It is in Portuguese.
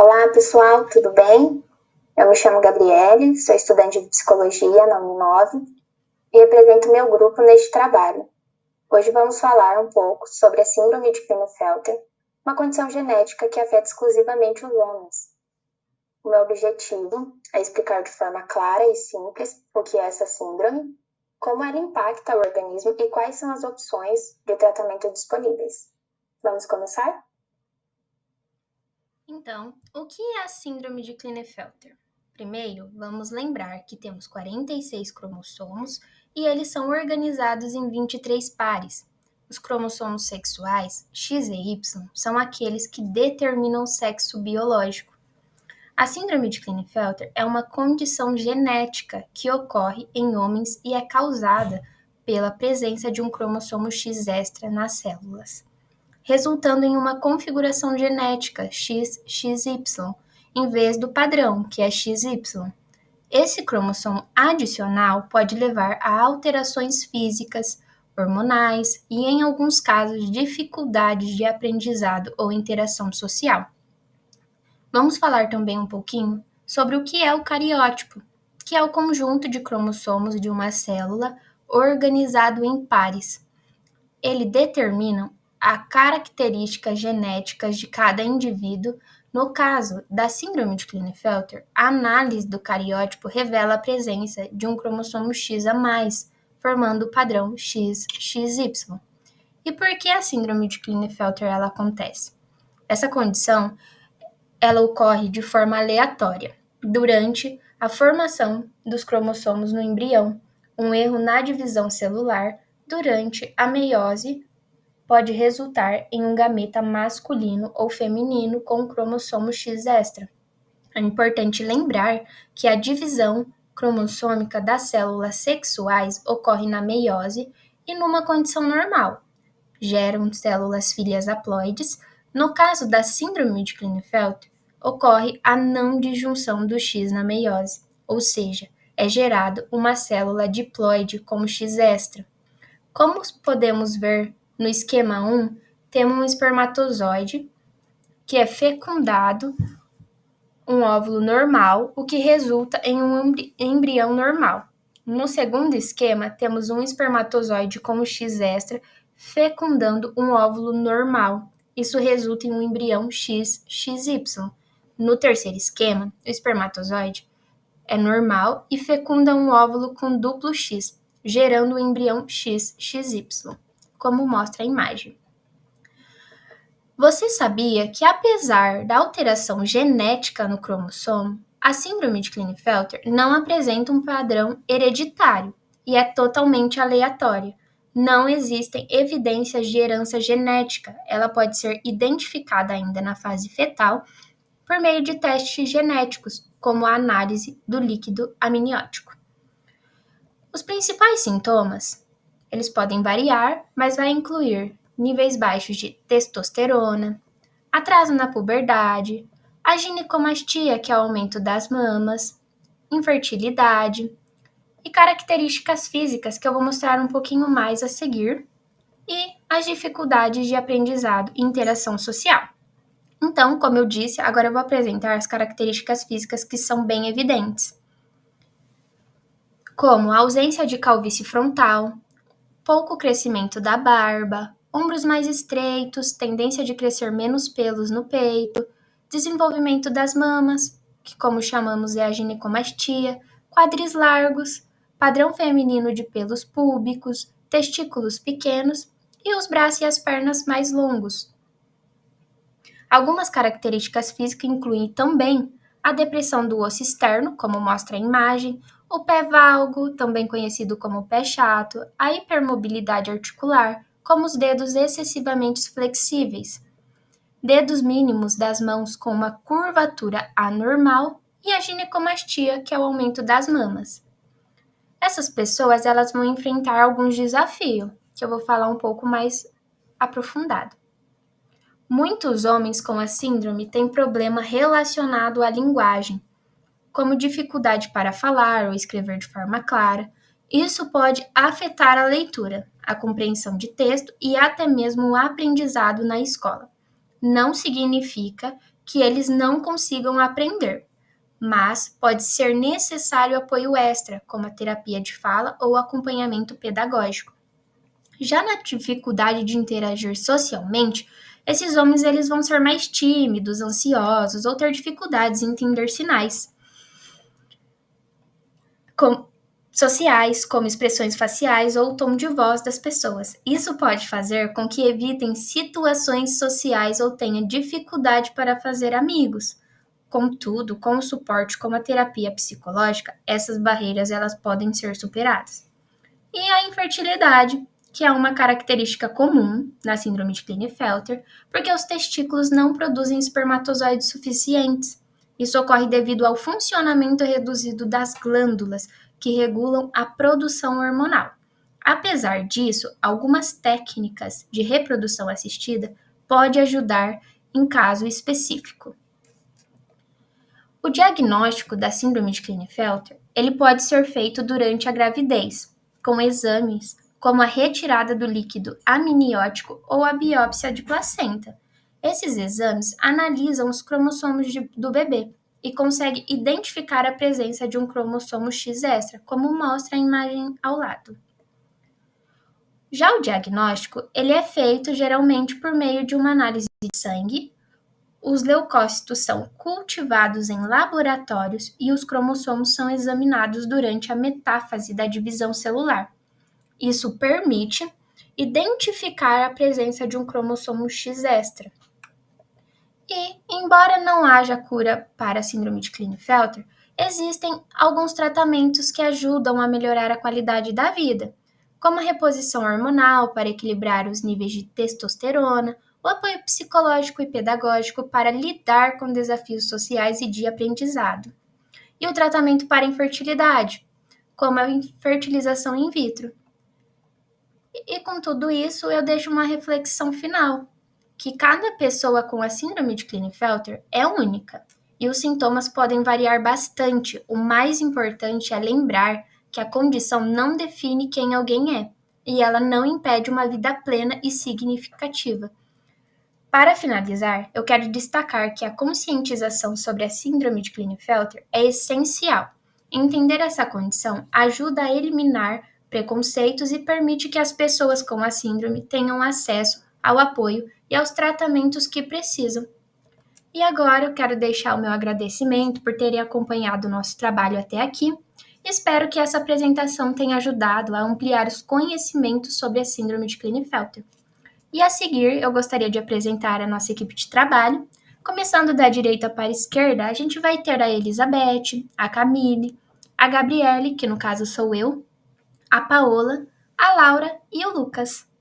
Olá, pessoal, tudo bem? Eu me chamo Gabriele, sou estudante de psicologia na Uninove e represento meu grupo neste trabalho. Hoje vamos falar um pouco sobre a síndrome de Klinefelter, uma condição genética que afeta exclusivamente os homens. O meu objetivo é explicar de forma clara e simples o que é essa síndrome, como ela impacta o organismo e quais são as opções de tratamento disponíveis. Vamos começar? Então, o que é a síndrome de Klinefelter? Primeiro, vamos lembrar que temos 46 cromossomos e eles são organizados em 23 pares. Os cromossomos sexuais, X e Y, são aqueles que determinam o sexo biológico. A síndrome de Klinefelter é uma condição genética que ocorre em homens e é causada pela presença de um cromossomo X extra nas células, resultando em uma configuração genética XXY, em vez do padrão, que é XY. Esse cromossomo adicional pode levar a alterações físicas, hormonais e, em alguns casos, dificuldades de aprendizado ou interação social. Vamos falar também um pouquinho sobre o que é o cariótipo, que é o conjunto de cromossomos de uma célula organizado em pares. Ele determina as características genéticas de cada indivíduo. No caso da síndrome de Klinefelter, a análise do cariótipo revela a presença de um cromossomo X a mais, formando o padrão XXY. E por que a síndrome de Klinefelter ela acontece? Essa condição ela ocorre de forma aleatória durante a formação dos cromossomos no embrião, um erro na divisão celular durante a meiose pode resultar em um gameta masculino ou feminino com um cromossomo X extra. É importante lembrar que a divisão cromossômica das células sexuais ocorre na meiose e numa condição normal. Geram células filhas haploides. No caso da síndrome de Klinefelter, ocorre a não disjunção do X na meiose, ou seja, é gerado uma célula diploide como X extra. Como podemos ver no esquema 1, temos um espermatozoide que é fecundado, um óvulo normal, o que resulta em um embrião normal. No segundo esquema, temos um espermatozoide como X extra fecundando um óvulo normal. Isso resulta em um embrião XY. No terceiro esquema, o espermatozoide é normal e fecunda um óvulo com duplo X, gerando um embrião XY, como mostra a imagem. Você sabia que, apesar da alteração genética no cromossomo, a síndrome de Klinefelter não apresenta um padrão hereditário e é totalmente aleatória. Não existem evidências de herança genética. Ela pode ser identificada ainda na fase fetal por meio de testes genéticos, como a análise do líquido amniótico. Os principais sintomas, eles podem variar, mas vai incluir níveis baixos de testosterona, atraso na puberdade, a ginecomastia, que é o aumento das mamas, infertilidade e características físicas que eu vou mostrar um pouquinho mais a seguir, e as dificuldades de aprendizado e interação social. Então, como eu disse, agora eu vou apresentar as características físicas que são bem evidentes, como a ausência de calvície frontal, pouco crescimento da barba, ombros mais estreitos, tendência de crescer menos pelos no peito, desenvolvimento das mamas, que como chamamos é a ginecomastia, quadris largos, padrão feminino de pelos púbicos, testículos pequenos e os braços e as pernas mais longos. Algumas características físicas incluem também a depressão do osso externo, como mostra a imagem, o pé valgo, também conhecido como pé chato, a hipermobilidade articular, como os dedos excessivamente flexíveis, dedos mínimos das mãos com uma curvatura anormal e a ginecomastia, que é o aumento das mamas. Essas pessoas elas vão enfrentar alguns desafios, que eu vou falar um pouco mais aprofundado. Muitos homens com a síndrome têm problema relacionado à linguagem, como dificuldade para falar ou escrever de forma clara. Isso pode afetar a leitura, a compreensão de texto e até mesmo o aprendizado na escola. Não significa que eles não consigam aprender, mas pode ser necessário apoio extra, como a terapia de fala ou acompanhamento pedagógico. Já na dificuldade de interagir socialmente, esses homens eles vão ser mais tímidos, ansiosos ou ter dificuldades em entender sinais sociais, como expressões faciais ou o tom de voz das pessoas. Isso pode fazer com que evitem situações sociais ou tenham dificuldade para fazer amigos. Contudo, com o suporte como a terapia psicológica, essas barreiras elas podem ser superadas. E a infertilidade, que é uma característica comum na síndrome de Klinefelter, porque os testículos não produzem espermatozoides suficientes. Isso ocorre devido ao funcionamento reduzido das glândulas, que regulam a produção hormonal. Apesar disso, algumas técnicas de reprodução assistida podem ajudar em caso específico. O diagnóstico da síndrome de Klinefelter, ele pode ser feito durante a gravidez, com exames como a retirada do líquido amniótico ou a biópsia de placenta. Esses exames analisam os cromossomos do bebê e conseguem identificar a presença de um cromossomo X extra, como mostra a imagem ao lado. Já o diagnóstico, ele é feito geralmente por meio de uma análise de sangue. Os leucócitos são cultivados em laboratórios e os cromossomos são examinados durante a metáfase da divisão celular. Isso permite identificar a presença de um cromossomo X extra. E, embora não haja cura para a síndrome de Klinefelter, existem alguns tratamentos que ajudam a melhorar a qualidade da vida, como a reposição hormonal para equilibrar os níveis de testosterona, o apoio psicológico e pedagógico para lidar com desafios sociais e de aprendizado, e o tratamento para a infertilidade, como a fertilização in vitro. E com tudo isso, eu deixo uma reflexão final, que cada pessoa com a síndrome de Klinefelter é única, e os sintomas podem variar bastante. O mais importante é lembrar que a condição não define quem alguém é, e ela não impede uma vida plena e significativa. Para finalizar, eu quero destacar que a conscientização sobre a síndrome de Klinefelter é essencial. Entender essa condição ajuda a eliminar preconceitos e permite que as pessoas com a síndrome tenham acesso ao apoio e aos tratamentos que precisam. E agora eu quero deixar o meu agradecimento por terem acompanhado o nosso trabalho até aqui. Espero que essa apresentação tenha ajudado a ampliar os conhecimentos sobre a síndrome de Klinefelter. E a seguir, eu gostaria de apresentar a nossa equipe de trabalho. Começando da direita para a esquerda, a gente vai ter a Elizabeth, a Camille, a Gabriele, que no caso sou eu, a Paola, a Laura e o Lucas.